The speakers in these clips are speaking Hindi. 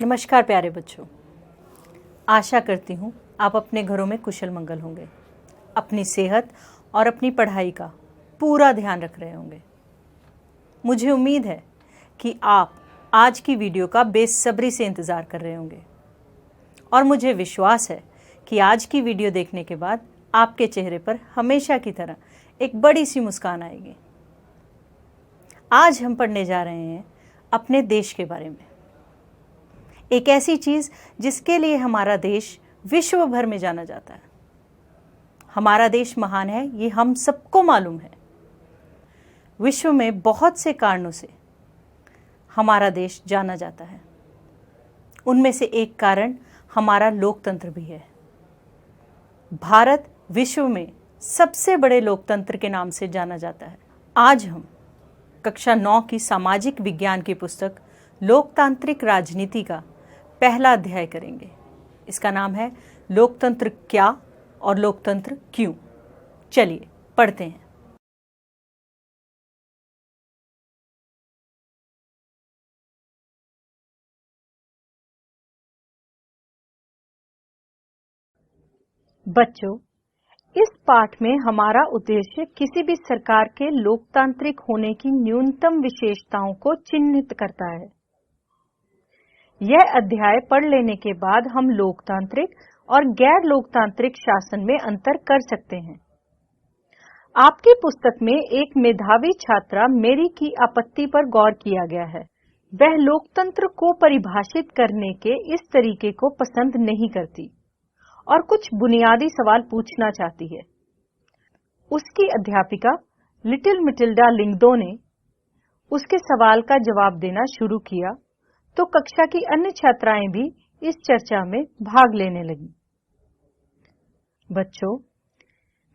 नमस्कार प्यारे बच्चों, आशा करती हूँ आप अपने घरों में कुशल मंगल होंगे, अपनी सेहत और अपनी पढ़ाई का पूरा ध्यान रख रहे होंगे। मुझे उम्मीद है कि आप आज की वीडियो का बेसब्री से इंतज़ार कर रहे होंगे और मुझे विश्वास है कि आज की वीडियो देखने के बाद आपके चेहरे पर हमेशा की तरह एक बड़ी सी मुस्कान आएगी। आज हम पढ़ने जा रहे हैं अपने देश के बारे में, एक ऐसी चीज जिसके लिए हमारा देश विश्व भर में जाना जाता है। हमारा देश महान है, ये हम सबको मालूम है। विश्व में बहुत से कारणों से हमारा देश जाना जाता है। उनमें से एक कारण हमारा लोकतंत्र भी है। भारत विश्व में सबसे बड़े लोकतंत्र के नाम से जाना जाता है। आज हम कक्षा 9 की सामाजिक विज्ञान की पुस्तक लोकतांत्रिक राजनीति का पहला अध्याय करेंगे। इसका नाम है लोकतंत्र क्या और लोकतंत्र क्यों। चलिए पढ़ते हैं। बच्चों, इस पाठ में हमारा उद्देश्य किसी भी सरकार के लोकतांत्रिक होने की न्यूनतम विशेषताओं को चिन्हित करता है। यह अध्याय पढ़ लेने के बाद हम लोकतांत्रिक और गैर लोकतांत्रिक शासन में अंतर कर सकते हैं। आपकी पुस्तक में एक मेधावी छात्रा मेरी की आपत्ति पर गौर किया गया है। वह लोकतंत्र को परिभाषित करने के इस तरीके को पसंद नहीं करती और कुछ बुनियादी सवाल पूछना चाहती है। उसकी अध्यापिका लिटिल मिटिल्डा लिंगदो ने उसके सवाल का जवाब देना शुरू किया तो कक्षा की अन्य छात्राएं भी इस चर्चा में भाग लेने लगी। बच्चों,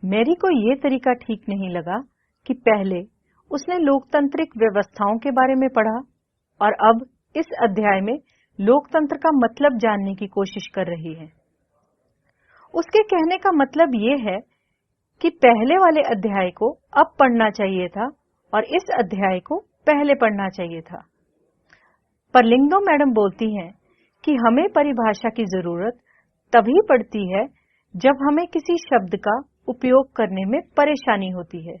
मैरी को ये तरीका ठीक नहीं लगा कि पहले उसने लोकतांत्रिक व्यवस्थाओं के बारे में पढ़ा और अब इस अध्याय में लोकतंत्र का मतलब जानने की कोशिश कर रही है। उसके कहने का मतलब ये है कि पहले वाले अध्याय को अब पढ़ना चाहिए था और इस अध्याय को पहले पढ़ना चाहिए था। पर लिंगदो मैडम बोलती हैं कि हमें परिभाषा की जरूरत तभी पड़ती है जब हमें किसी शब्द का उपयोग करने में परेशानी होती है।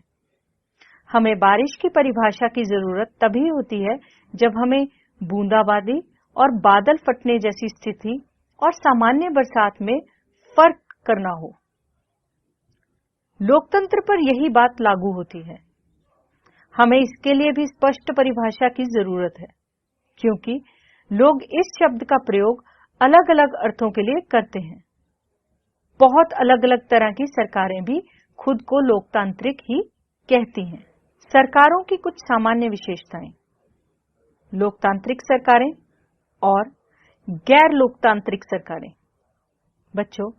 हमें बारिश की परिभाषा की जरूरत तभी होती है जब हमें बूंदाबांदी और बादल फटने जैसी स्थिति और सामान्य बरसात में फर्क करना हो। लोकतंत्र पर यही बात लागू होती है। हमें इसके लिए भी स्पष्ट परिभाषा की जरूरत है, क्योंकि लोग इस शब्द का प्रयोग अलग अलग अर्थों के लिए करते हैं। बहुत अलग अलग तरह की सरकारें भी खुद को लोकतांत्रिक ही कहती हैं। सरकारों की कुछ सामान्य विशेषताएं: लोकतांत्रिक सरकारें और गैर लोकतांत्रिक सरकारें। बच्चों,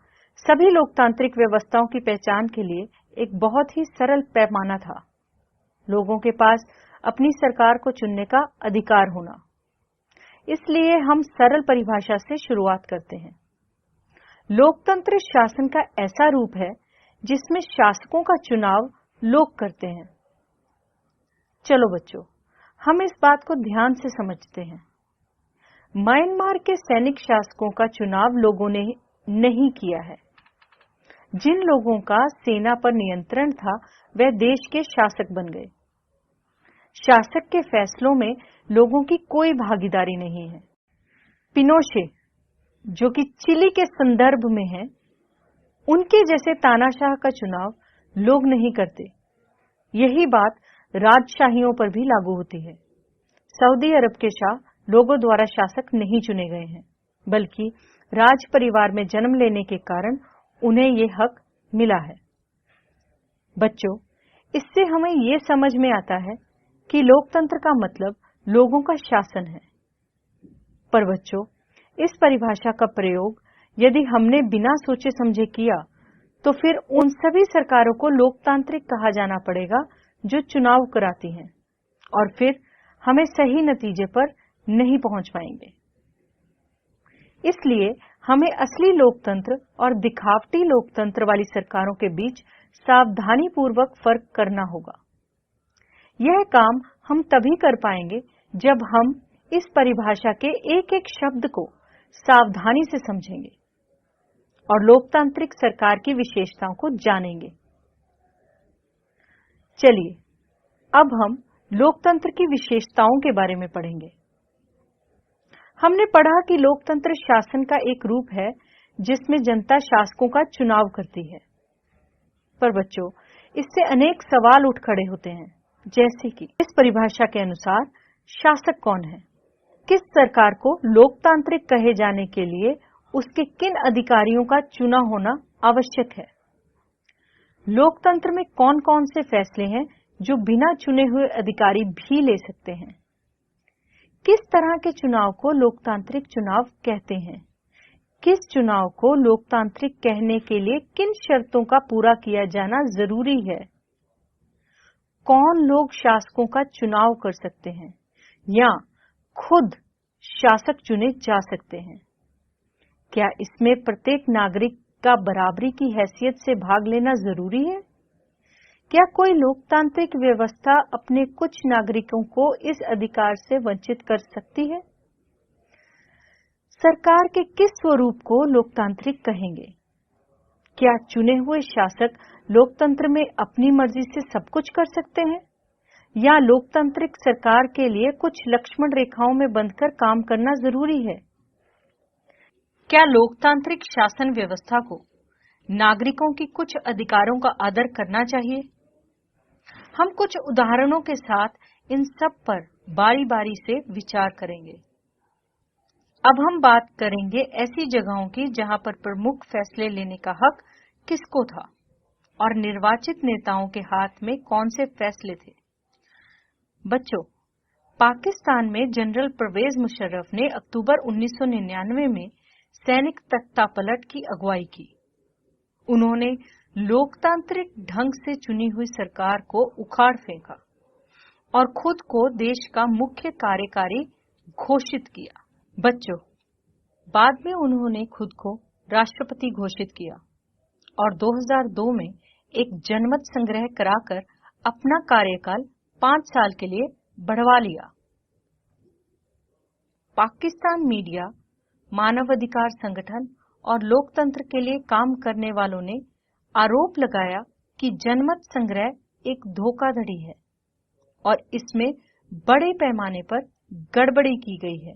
सभी लोकतांत्रिक व्यवस्थाओं की पहचान के लिए एक बहुत ही सरल पैमाना था: लोगों के पास अपनी सरकार को चुनने का अधिकार होना। इसलिए हम सरल परिभाषा से शुरुआत करते हैं। लोकतंत्र शासन का ऐसा रूप है जिसमें शासकों का चुनाव लोग करते हैं। चलो बच्चों, हम इस बात को ध्यान से समझते हैं। म्यांमार के सैनिक शासकों का चुनाव लोगों ने नहीं किया है। जिन लोगों का सेना पर नियंत्रण था वह देश के शासक बन गए। शासक के फैसलों में लोगों की कोई भागीदारी नहीं है। पिनोशे, जो कि चिली के संदर्भ में है, उनके जैसे तानाशाह का चुनाव लोग नहीं करते। यही बात राजशाहियों पर भी लागू होती है। सऊदी अरब के शाह लोगों द्वारा शासक नहीं चुने गए हैं, बल्कि राज परिवार में जन्म लेने के कारण उन्हें ये हक मिला है। बच्चों, इससे हमें ये समझ में आता है कि लोकतंत्र का मतलब लोगों का शासन है। पर बच्चों, इस परिभाषा का प्रयोग यदि हमने बिना सोचे समझे किया तो फिर उन सभी सरकारों को लोकतांत्रिक कहा जाना पड़ेगा जो चुनाव कराती हैं, और फिर हमें सही नतीजे पर नहीं पहुंच पाएंगे। इसलिए हमें असली लोकतंत्र और दिखावटी लोकतंत्र वाली सरकारों के बीच सावधानीपूर्वक फर्क करना होगा। यह काम हम तभी कर पाएंगे जब हम इस परिभाषा के एक एक शब्द को सावधानी से समझेंगे और लोकतांत्रिक सरकार की विशेषताओं को जानेंगे। चलिए अब हम लोकतंत्र की विशेषताओं के बारे में पढ़ेंगे। हमने पढ़ा कि लोकतंत्र शासन का एक रूप है जिसमें जनता शासकों का चुनाव करती है। पर बच्चों, इससे अनेक सवाल उठ खड़े होते हैं, जैसे कि इस परिभाषा के अनुसार शासक कौन है? किस सरकार को लोकतांत्रिक कहे जाने के लिए उसके किन अधिकारियों का चुना होना आवश्यक है? लोकतंत्र में कौन कौन से फैसले हैं जो बिना चुने हुए अधिकारी भी ले सकते हैं? किस तरह के चुनाव को लोकतांत्रिक चुनाव कहते हैं? किस चुनाव को लोकतांत्रिक कहने के लिए किन शर्तों का पूरा किया जाना जरूरी है? कौन लोग शासकों का चुनाव कर सकते हैं या खुद शासक चुने जा सकते हैं? क्या इसमें प्रत्येक नागरिक का बराबरी की हैसियत से भाग लेना जरूरी है? क्या कोई लोकतांत्रिक व्यवस्था अपने कुछ नागरिकों को इस अधिकार से वंचित कर सकती है? सरकार के किस स्वरूप को लोकतांत्रिक कहेंगे? क्या चुने हुए शासक लोकतंत्र में अपनी मर्जी से सब कुछ कर सकते हैं या लोकतांत्रिक सरकार के लिए कुछ लक्ष्मण रेखाओं में बंधकर काम करना जरूरी है? क्या लोकतांत्रिक शासन व्यवस्था को नागरिकों की कुछ अधिकारों का आदर करना चाहिए? हम कुछ उदाहरणों के साथ इन सब पर बारी बारी से विचार करेंगे। अब हम बात करेंगे ऐसी जगहों की जहां पर प्रमुख फैसले लेने का हक किसको था और निर्वाचित नेताओं के हाथ में कौन से फैसले थे। बच्चों, पाकिस्तान में जनरल परवेज मुशर्रफ ने अक्टूबर 1999 में सैनिक तख्तापलट की अगुवाई की। उन्होंने लोकतांत्रिक ढंग से चुनी हुई सरकार को उखाड़ फेंका और खुद को देश का मुख्य कार्यकारी घोषित किया। बच्चों, बाद में उन्होंने खुद को राष्ट्रपति घोषित किया और 2002 में एक जनमत संग्रह कराकर अपना कार्यकाल 5 साल के लिए बढ़वा लिया। पाकिस्तान मीडिया, मानवाधिकार संगठन और लोकतंत्र के लिए काम करने वालों ने आरोप लगाया कि जनमत संग्रह एक धोखाधड़ी है और इसमें बड़े पैमाने पर गड़बड़ी की गई है।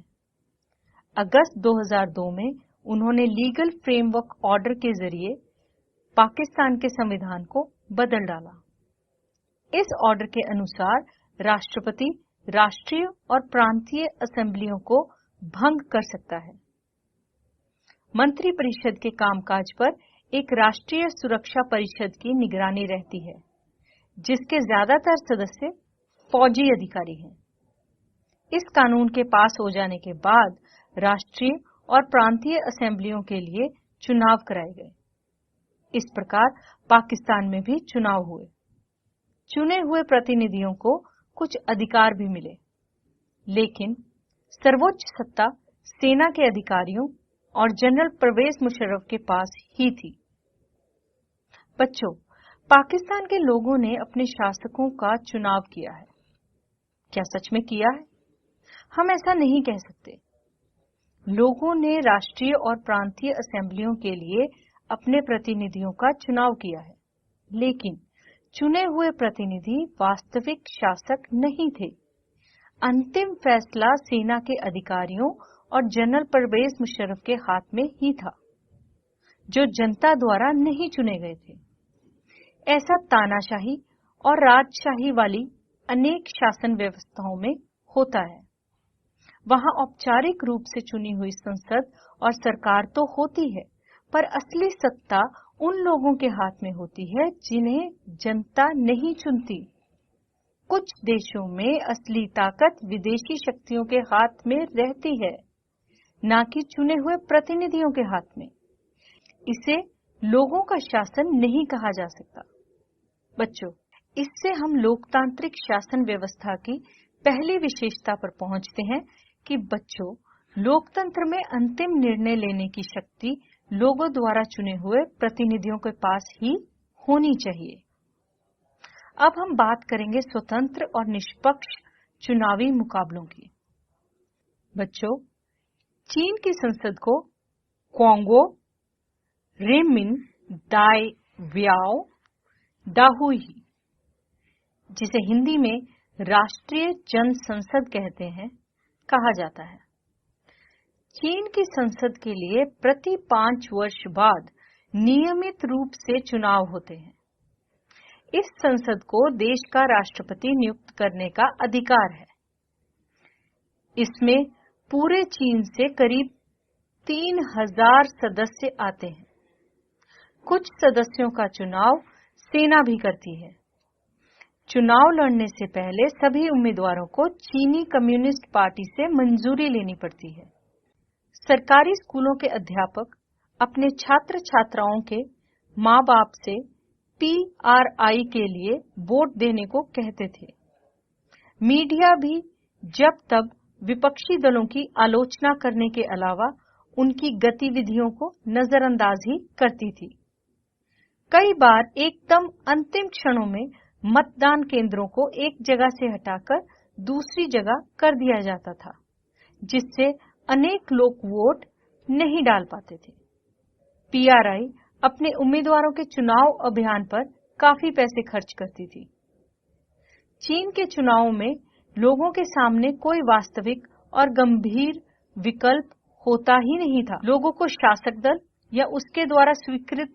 अगस्त 2002 में उन्होंने लीगल फ्रेमवर्क ऑर्डर के जरिए पाकिस्तान के संविधान को बदल डाला। इस ऑर्डर के अनुसार राष्ट्रपति राष्ट्रीय और प्रांतीय असेंबलियों को भंग कर सकता है। मंत्रिपरिषद के कामकाज पर एक राष्ट्रीय सुरक्षा परिषद की निगरानी रहती है, जिसके ज्यादातर सदस्य फौजी अधिकारी हैं। इस कानून के पास हो जाने के बाद राष्ट्रीय और प्रांतीय असेंबलियों के लिए चुनाव कराए गए। इस प्रकार पाकिस्तान में भी चुनाव हुए। चुने हुए प्रतिनिधियों को कुछ अधिकार भी मिले, लेकिन सर्वोच्च सत्ता सेना के अधिकारियों और जनरल परवेज मुशर्रफ के पास ही थी। बच्चों, पाकिस्तान के लोगों ने अपने शासकों का चुनाव किया है। क्या सच में किया है? हम ऐसा नहीं कह सकते। लोगों ने राष्ट्रीय और प्रांतीय असेंबलियों के लिए अपने प्रतिनिधियों का चुनाव किया है, लेकिन चुने हुए प्रतिनिधि वास्तविक शासक नहीं थे। अंतिम फैसला सेना के अधिकारियों और जनरल परवेज मुशर्रफ के हाथ में ही था, जो जनता द्वारा नहीं चुने गए थे। ऐसा तानाशाही और राजशाही वाली अनेक शासन व्यवस्थाओं में होता है। वहां औपचारिक रूप से चुनी हुई संसद और सरकार तो होती है, पर असली सत्ता उन लोगों के हाथ में होती है जिन्हें जनता नहीं चुनती। कुछ देशों में असली ताकत विदेशी शक्तियों के हाथ में रहती है, ना कि चुने हुए प्रतिनिधियों के हाथ में। इसे लोगों का शासन नहीं कहा जा सकता। बच्चों, इससे हम लोकतांत्रिक शासन व्यवस्था की पहली विशेषता पर पहुंचते हैं कि बच्चों, लोकतंत्र में अंतिम निर्णय लेने की शक्ति लोगों द्वारा चुने हुए प्रतिनिधियों के पास ही होनी चाहिए। अब हम बात करेंगे स्वतंत्र और निष्पक्ष चुनावी मुकाबलों की। बच्चों, चीन की संसद को क्वांगो रेमिन दाई व्याओ दाहुई, जिसे हिंदी में राष्ट्रीय जन संसद कहते हैं, कहा जाता है। चीन की संसद के लिए प्रति 5 वर्ष बाद नियमित रूप से चुनाव होते हैं। इस संसद को देश का राष्ट्रपति नियुक्त करने का अधिकार है। इसमें पूरे चीन से करीब 3000 सदस्य आते हैं। कुछ सदस्यों का चुनाव सेना भी करती है। चुनाव लड़ने से पहले सभी उम्मीदवारों को चीनी कम्युनिस्ट पार्टी से मंजूरी लेनी पड़ती है। सरकारी स्कूलों के अध्यापक अपने छात्र छात्राओं के माँ बाप से PRI के लिए वोट देने को कहते थे। मीडिया भी जब तब विपक्षी दलों की आलोचना करने के अलावा उनकी गतिविधियों को नजरअंदाज ही करती थी। कई बार एकदम अंतिम क्षणों में मतदान केंद्रों को एक जगह से हटाकर दूसरी जगह कर दिया जाता था, जिससे अनेक लोग वोट नहीं डाल पाते थे। PRI अपने उम्मीदवारों के चुनाव अभियान पर काफी पैसे खर्च करती थी। चीन के चुनावों में लोगों के सामने कोई वास्तविक और गंभीर विकल्प होता ही नहीं था। लोगों को शासक दल या उसके द्वारा स्वीकृत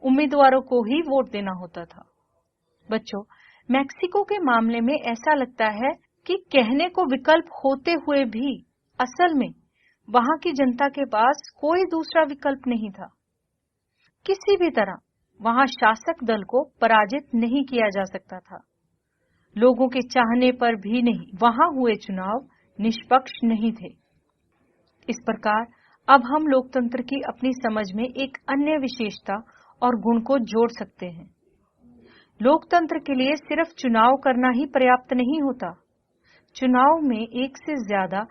उम्मीदवारों को ही वोट देना होता था। बच्चों, मैक्सिको के मामले में ऐसा लगता है कि कहने को विकल्प होते हुए भी असल में वहां की जनता के पास कोई दूसरा विकल्प नहीं था। किसी भी तरह वहां शासक दल को पराजित नहीं किया जा सकता था। लोगों के चाहने पर भी नहीं। वहां हुए चुनाव निष्पक्ष नहीं थे। इस प्रकार अब हम लोकतंत्र की अपनी समझ में एक अन्य विशेषता और गुण को जोड़ सकते हैं। लोकतंत्र के लिए सिर्फ चुनाव करना ही पर्याप्त नहीं होता। चुनाव में एक से ज्यादा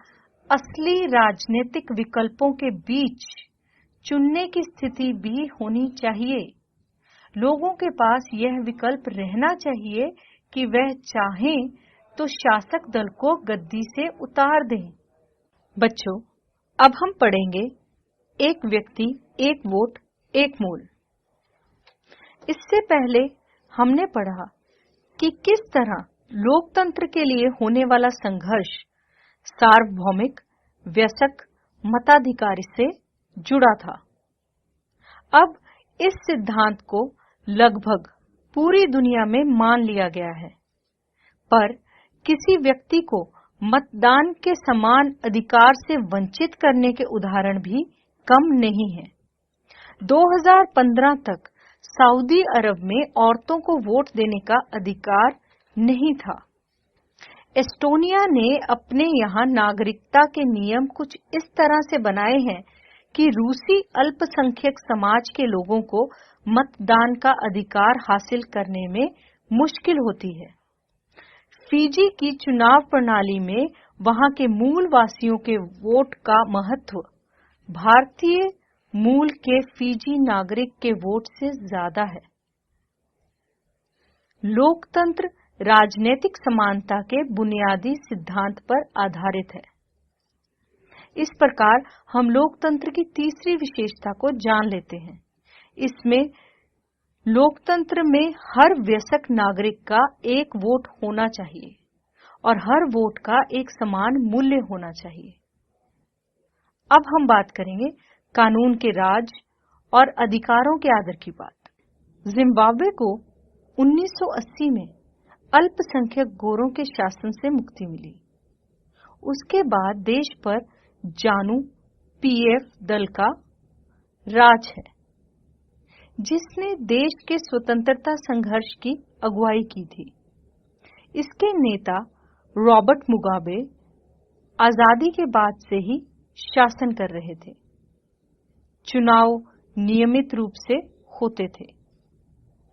असली राजनीतिक विकल्पों के बीच चुनने की स्थिति भी होनी चाहिए। लोगों के पास यह विकल्प रहना चाहिए कि वह चाहें तो शासक दल को गद्दी से उतार दें। बच्चों, अब हम पढ़ेंगे एक व्यक्ति एक वोट एक मूल। इससे पहले हमने पढ़ा कि किस तरह लोकतंत्र के लिए होने वाला संघर्ष सार्वभौमिक वयस्क मताधिकार से जुड़ा था। अब इस सिद्धांत को लगभग पूरी दुनिया में मान लिया गया है, पर किसी व्यक्ति को मतदान के समान अधिकार से वंचित करने के उदाहरण भी कम नहीं है। 2015 तक सऊदी अरब में औरतों को वोट देने का अधिकार नहीं था। एस्टोनिया ने अपने यहाँ नागरिकता के नियम कुछ इस तरह से बनाए हैं कि रूसी अल्पसंख्यक समाज के लोगों को मतदान का अधिकार हासिल करने में मुश्किल होती है। फिजी की चुनाव प्रणाली में वहां के मूल वासियों के वोट का महत्व भारतीय मूल के फिजी नागरिक के वोट से ज्यादा है। लोकतंत्र राजनीतिक समानता के बुनियादी सिद्धांत पर आधारित है। इस प्रकार हम लोकतंत्र की तीसरी विशेषता को जान लेते हैं। इसमें लोकतंत्र में हर वयस्क नागरिक का एक वोट होना चाहिए और हर वोट का एक समान मूल्य होना चाहिए। अब हम बात करेंगे कानून के राज और अधिकारों के आदर की बात। जिम्बाब्वे को 1980 में अल्पसंख्यक गोरों के शासन से मुक्ति मिली। उसके बाद देश पर जानू PF दल का राज है, जिसने देश के स्वतंत्रता संघर्ष की अगुवाई की थी। इसके नेता रॉबर्ट मुगाबे आजादी के बाद से ही शासन कर रहे थे। चुनाव नियमित रूप से होते थे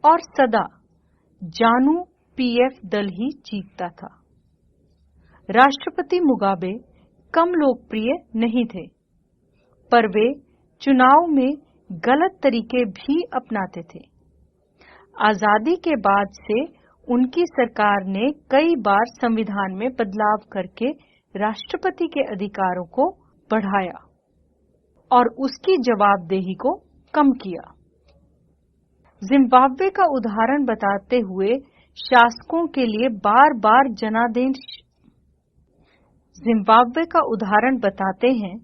और सदा जानू PF दल ही जीतता था। राष्ट्रपति मुगाबे कम लोकप्रिय नहीं थे, पर वे चुनाव में गलत तरीके भी अपनाते थे। आजादी के बाद से उनकी सरकार ने कई बार संविधान में बदलाव करके राष्ट्रपति के अधिकारों को बढ़ाया और उसकी जवाबदेही को कम किया। जिम्बाब्वे का उदाहरण बताते हुए शासकों के लिए बार-बार जिम्बाब्वे का उदाहरण बताते हैं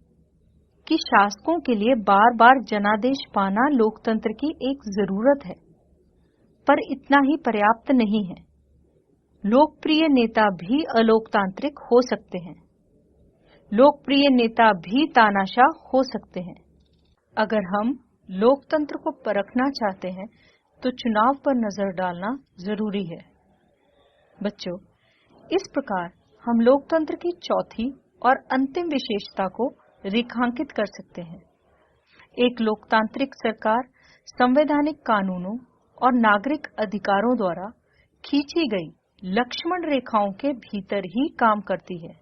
कि शासकों के लिए बार-बार जनादेश पाना लोकतंत्र की एक जरूरत है, पर इतना ही पर्याप्त नहीं है। लोकप्रिय नेता भी अलोकतांत्रिक हो सकते हैं। लोकप्रिय नेता भी तानाशाह हो सकते हैं। अगर हम लोकतंत्र को परखना चाहते हैं तो चुनाव पर नजर डालना जरूरी है। बच्चों, इस प्रकार हम लोकतंत्र की चौथी और अंतिम विशेषता को रेखांकित कर सकते हैं। एक लोकतांत्रिक सरकार संवैधानिक कानूनों और नागरिक अधिकारों द्वारा खींची गई लक्ष्मण रेखाओं के भीतर ही काम करती है।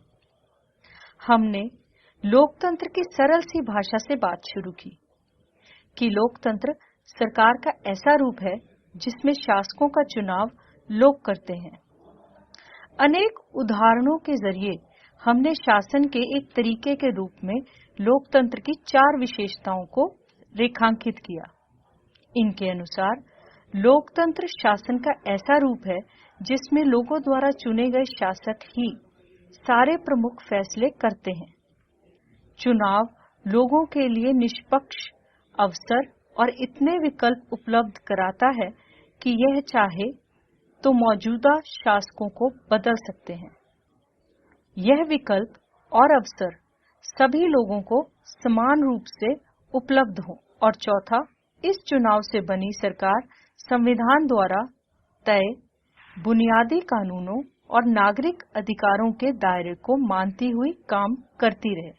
हमने लोकतंत्र की सरल सी भाषा से बात शुरू की कि लोकतंत्र सरकार का ऐसा रूप है जिसमें शासकों का चुनाव लोग करते हैं। अनेक उदाहरणों के जरिए हमने शासन के एक तरीके के रूप में लोकतंत्र की 4 विशेषताओं को रेखांकित किया। इनके अनुसार लोकतंत्र शासन का ऐसा रूप है जिसमें लोगों द्वारा चुने गए शासक ही सारे प्रमुख फैसले करते हैं। चुनाव लोगों के लिए निष्पक्ष अवसर और इतने विकल्प उपलब्ध कराता है कि यह चाहे तो मौजूदा शासकों को बदल सकते हैं। यह विकल्प और अवसर सभी लोगों को समान रूप से उपलब्ध हो। और चौथा, इस चुनाव से बनी सरकार संविधान द्वारा तय बुनियादी कानूनों और नागरिक अधिकारों के दायरे को मानती हुई काम करती रहे।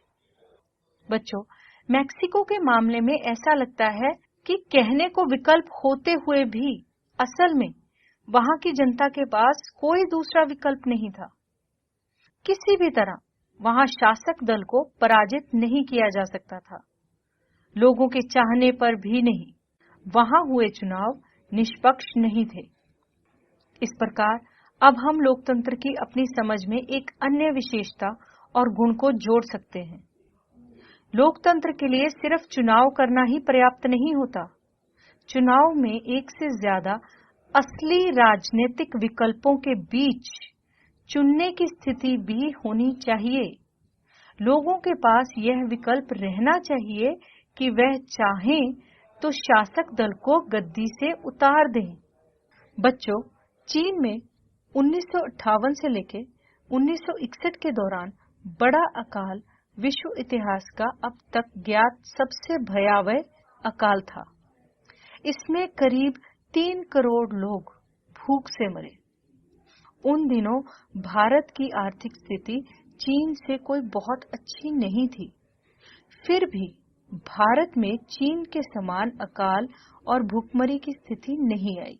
बच्चों, मैक्सिको के मामले में ऐसा लगता है कि कहने को विकल्प होते हुए भी असल में वहां की जनता के पास कोई दूसरा विकल्प नहीं था। किसी भी तरह वहां शासक दल को पराजित नहीं किया जा सकता था। लोगों के चाहने पर भी नहीं। वहां हुए चुनाव निष्पक्ष नहीं थे। इस प्रकार अब हम लोकतंत्र की अपनी समझ में एक अन्य विशेषता और गुण को जोड़ सकते हैं। लोकतंत्र के लिए सिर्फ चुनाव करना ही पर्याप्त नहीं होता। चुनाव में एक से ज्यादा असली राजनीतिक विकल्पों के बीच चुनने की स्थिति भी होनी चाहिए। लोगों के पास यह विकल्प रहना चाहिए कि वह चाहें तो शासक दल को गद्दी से उतार दें। बच्चों, चीन में 1958 से लेकर 1961 के दौरान बड़ा अकाल विश्व इतिहास का अब तक ज्ञात सबसे भयावह अकाल था। इसमें करीब 3 करोड़ लोग भूख से मरे। उन दिनों भारत की आर्थिक स्थिति चीन से कोई बहुत अच्छी नहीं थी। फिर भी भारत में चीन के समान अकाल और भूखमरी की स्थिति नहीं आई।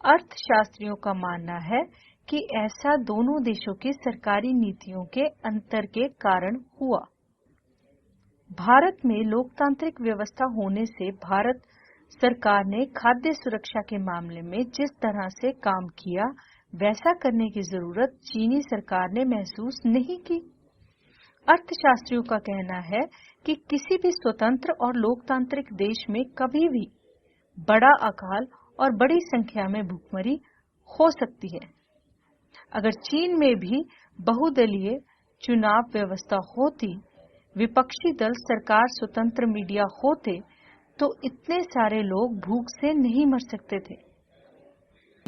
अर्थशास्त्रियों का मानना है कि ऐसा दोनों देशों की सरकारी नीतियों के अंतर के कारण हुआ। भारत में लोकतांत्रिक व्यवस्था होने से भारत सरकार ने खाद्य सुरक्षा के मामले में जिस तरह से काम किया वैसा करने की जरूरत चीनी सरकार ने महसूस नहीं की। अर्थशास्त्रियों का कहना है कि किसी भी स्वतंत्र और लोकतांत्रिक देश में कभी भी बड़ा अकाल और बड़ी संख्या में भूखमरी हो सकती है। अगर चीन में भी बहुदलीय चुनाव व्यवस्था होती, विपक्षी दल सरकार, स्वतंत्र मीडिया होते, तो इतने सारे लोग भूख से नहीं मर सकते थे।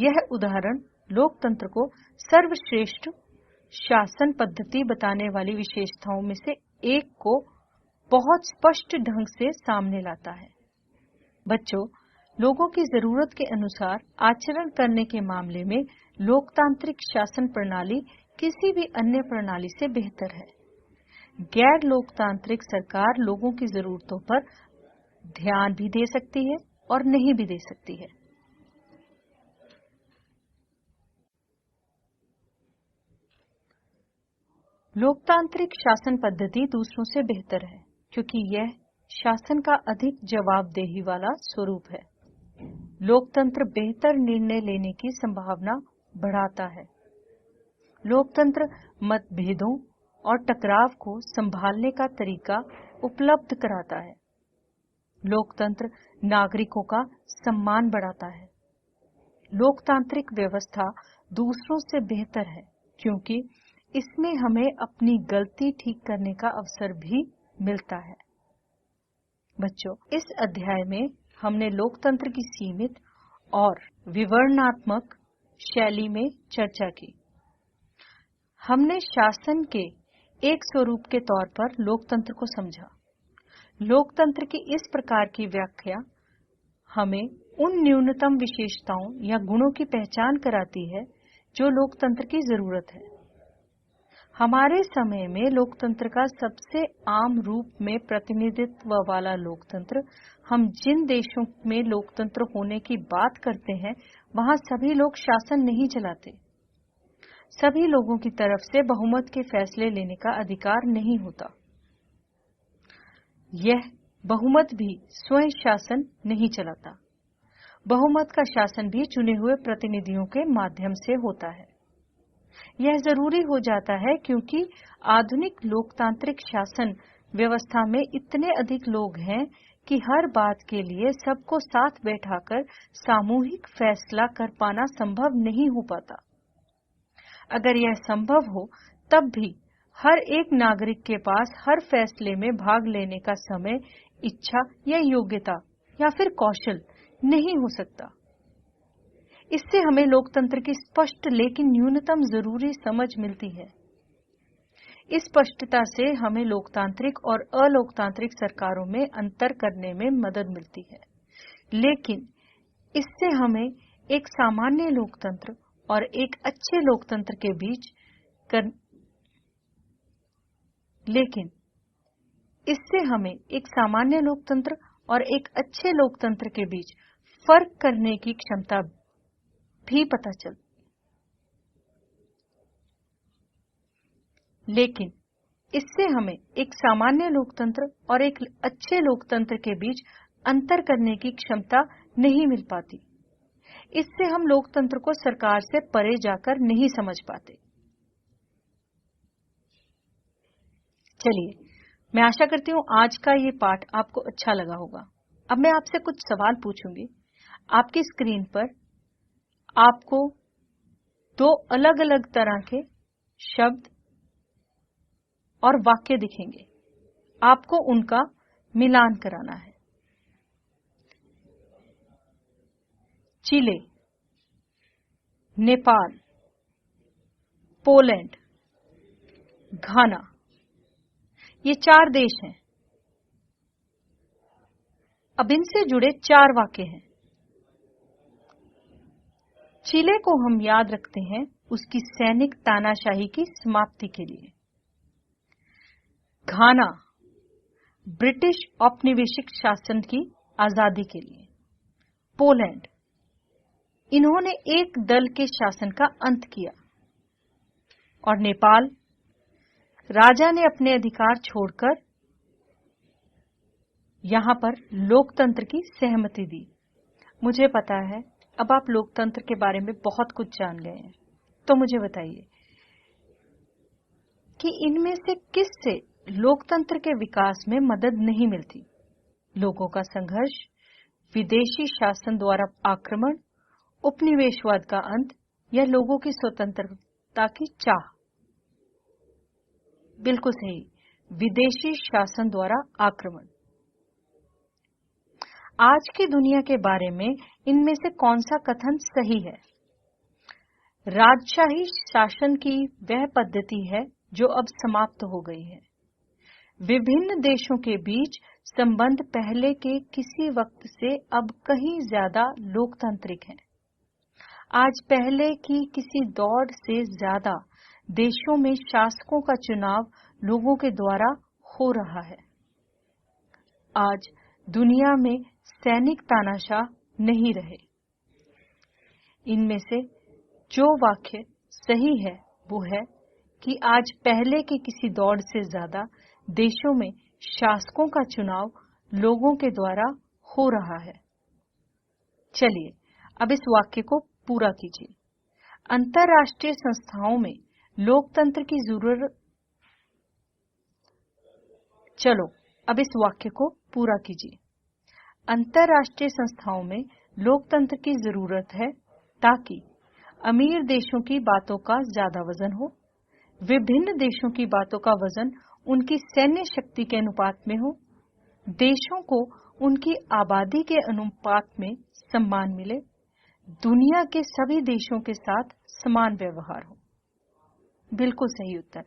यह उदाहरण लोकतंत्र को सर्वश्रेष्ठ शासन पद्धति बताने वाली विशेषताओं में से एक को बहुत स्पष्ट ढंग से सामने लाता है। बच्चों, लोगों की जरूरत के अनुसार आचरण करने के मामले में लोकतांत्रिक शासन प्रणाली किसी भी अन्य प्रणाली से बेहतर है। गैर लोकतांत्रिक सरकार लोगों की जरूरतों पर ध्यान भी दे सकती है और नहीं भी दे सकती है। लोकतांत्रिक शासन पद्धति दूसरों से बेहतर है क्योंकि यह शासन का अधिक जवाबदेही वाला स्वरूप है। लोकतंत्र बेहतर निर्णय लेने की संभावना बढ़ाता है। लोकतंत्र मतभेदों और टकराव को संभालने का तरीका उपलब्ध कराता है। लोकतंत्र नागरिकों का सम्मान बढ़ाता है। लोकतांत्रिक व्यवस्था दूसरों से बेहतर है क्योंकि इसमें हमें अपनी गलती ठीक करने का अवसर भी मिलता है। बच्चों, इस अध्याय में हमने लोकतंत्र की सीमित और विवरणात्मक शैली में चर्चा की। हमने शासन के एक स्वरूप के तौर पर लोकतंत्र को समझा। लोकतंत्र की इस प्रकार की व्याख्या हमें उन न्यूनतम विशेषताओं या गुणों की पहचान कराती है जो लोकतंत्र की जरूरत है। हमारे समय में लोकतंत्र का सबसे आम रूप में प्रतिनिधित्व वाला लोकतंत्र, हम जिन देशों में लोकतंत्र होने की बात करते हैं वहां सभी लोग शासन नहीं चलाते। सभी लोगों की तरफ से बहुमत के फैसले लेने का अधिकार नहीं होता। यह बहुमत भी स्वयं शासन नहीं चलाता। बहुमत का शासन भी चुने हुए प्रतिनिधियों के माध्यम से होता है। यह जरूरी हो जाता है क्योंकि आधुनिक लोकतांत्रिक शासन व्यवस्था में इतने अधिक लोग हैं कि हर बात के लिए सबको साथ बैठाकर सामूहिक फैसला कर पाना संभव नहीं हो पाता। अगर यह संभव हो तब भी हर एक नागरिक के पास हर फैसले में भाग लेने का समय, इच्छा या योग्यता या फिर कौशल नहीं हो सकता। इससे हमें लोकतंत्र की स्पष्ट लेकिन न्यूनतम जरूरी समझ मिलती है। इस स्पष्टता से हमें लोकतांत्रिक और अलोकतांत्रिक सरकारों में अंतर करने में मदद मिलती है। लेकिन इससे हमें एक सामान्य लोकतंत्र और एक अच्छे लोकतंत्र के बीच फर्क करने की क्षमता भी पता चल। लेकिन इससे हमें एक सामान्य लोकतंत्र और एक अच्छे लोकतंत्र के बीच अंतर करने की क्षमता नहीं मिल पाती। इससे हम लोकतंत्र को सरकार से परे जाकर नहीं समझ पाते। चलिए, मैं आशा करती हूँ आज का ये पाठ आपको अच्छा लगा होगा। अब मैं आपसे कुछ सवाल पूछूंगी। आपकी स्क्रीन पर आपको दो अलग अलग तरह के शब्द और वाक्य दिखेंगे। आपको उनका मिलान कराना है। चिले, नेपाल, पोलैंड, घाना, ये 4 देश हैं। अब इनसे जुड़े 4 वाक्य हैं। चिले को हम याद रखते हैं उसकी सैनिक तानाशाही की समाप्ति के लिए। घाना ब्रिटिश औपनिवेशिक शासन की आजादी के लिए। पोलैंड, इन्होंने एक दल के शासन का अंत किया। और नेपाल, राजा ने अपने अधिकार छोड़कर यहां पर लोकतंत्र की सहमति दी। मुझे पता है अब आप लोकतंत्र के बारे में बहुत कुछ जान गए हैं, तो मुझे बताइए कि इनमें से किससे लोकतंत्र के विकास में मदद नहीं मिलती? लोगों का संघर्ष, विदेशी शासन द्वारा आक्रमण, उपनिवेशवाद का अंत या लोगों की स्वतंत्रता की चाह? बिल्कुल सही, विदेशी शासन द्वारा आक्रमण। आज की दुनिया के बारे में इनमें से कौन सा कथन सही है? राजशाही शासन की वह पद्धति है जो अब समाप्त हो गई है। विभिन्न देशों के बीच संबंध पहले के किसी वक्त से अब कहीं ज्यादा लोकतांत्रिक हैं। आज पहले की किसी दौर से ज्यादा देशों में शासकों का चुनाव लोगों के द्वारा हो रहा है। आज दुनिया में सैनिक तानाशाह नहीं रहे। इनमें से जो वाक्य सही है वो है कि आज पहले के किसी दौर से ज्यादा देशों में शासकों का चुनाव लोगों के द्वारा हो रहा है। चलिए अब इस वाक्य को पूरा कीजिए। अंतर्राष्ट्रीय संस्थाओं में लोकतंत्र की जरूरत चलो अब इस वाक्य को पूरा कीजिए। अंतरराष्ट्रीय संस्थाओं में लोकतंत्र की जरूरत है ताकि अमीर देशों की बातों का ज्यादा वजन हो, विभिन्न देशों की बातों का वजन उनकी सैन्य शक्ति के अनुपात में हो, देशों को उनकी आबादी के अनुपात में सम्मान मिले, दुनिया के सभी देशों के साथ समान व्यवहार हो। बिल्कुल सही उत्तर।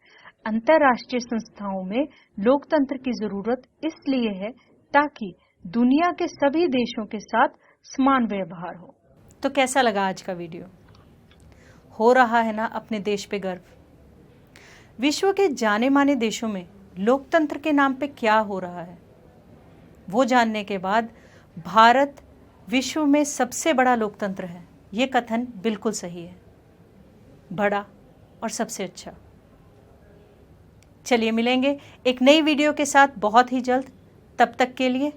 अंतरराष्ट्रीय संस्थाओं में लोकतंत्र की जरूरत इसलिए है ताकि दुनिया के सभी देशों के साथ समान व्यवहार हो। तो कैसा लगा आज का वीडियो? हो रहा है ना अपने देश पे गर्व? विश्व के जाने माने देशों में लोकतंत्र के नाम पे क्या हो रहा है वो जानने के बाद भारत विश्व में सबसे बड़ा लोकतंत्र है, ये कथन बिल्कुल सही है। बड़ा और सबसे अच्छा। चलिए मिलेंगे एक नई वीडियो के साथ बहुत ही जल्द। तब तक के लिए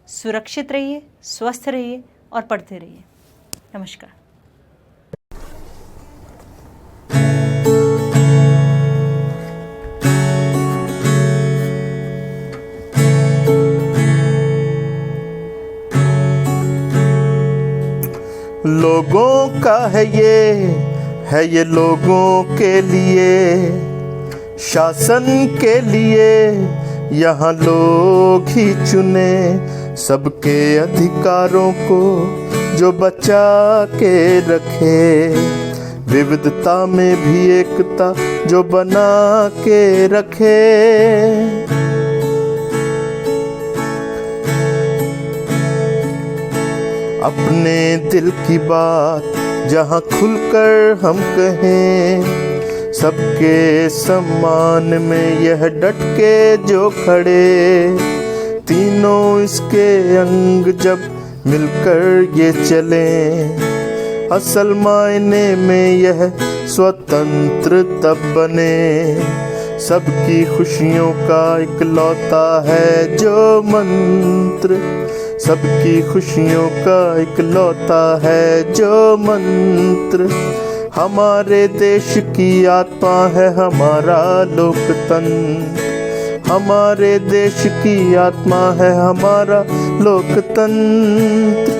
सुरक्षित रहिए, स्वस्थ रहिए और पढ़ते रहिए। नमस्कार। लोगों का है ये लोगों के लिए, शासन के लिए यहाँ लोग ही चुने, सबके अधिकारों को जो बचा के रखे, विविधता में भी एकता जो बना के रखे। अपने दिल की बात जहाँ खुलकर हम कहें, सबके सम्मान में यह डट के जो खड़े, तीनों इसके अंग जब मिलकर ये चलें, असल मायने में यह स्वतंत्र तब बने, सबकी खुशियों का इकलौता है जो मंत्र, सबकी खुशियों का इकलौता है जो मंत्र। हमारे देश की आत्मा है हमारा लोकतंत्र, हमारे देश की आत्मा है हमारा लोकतंत्र।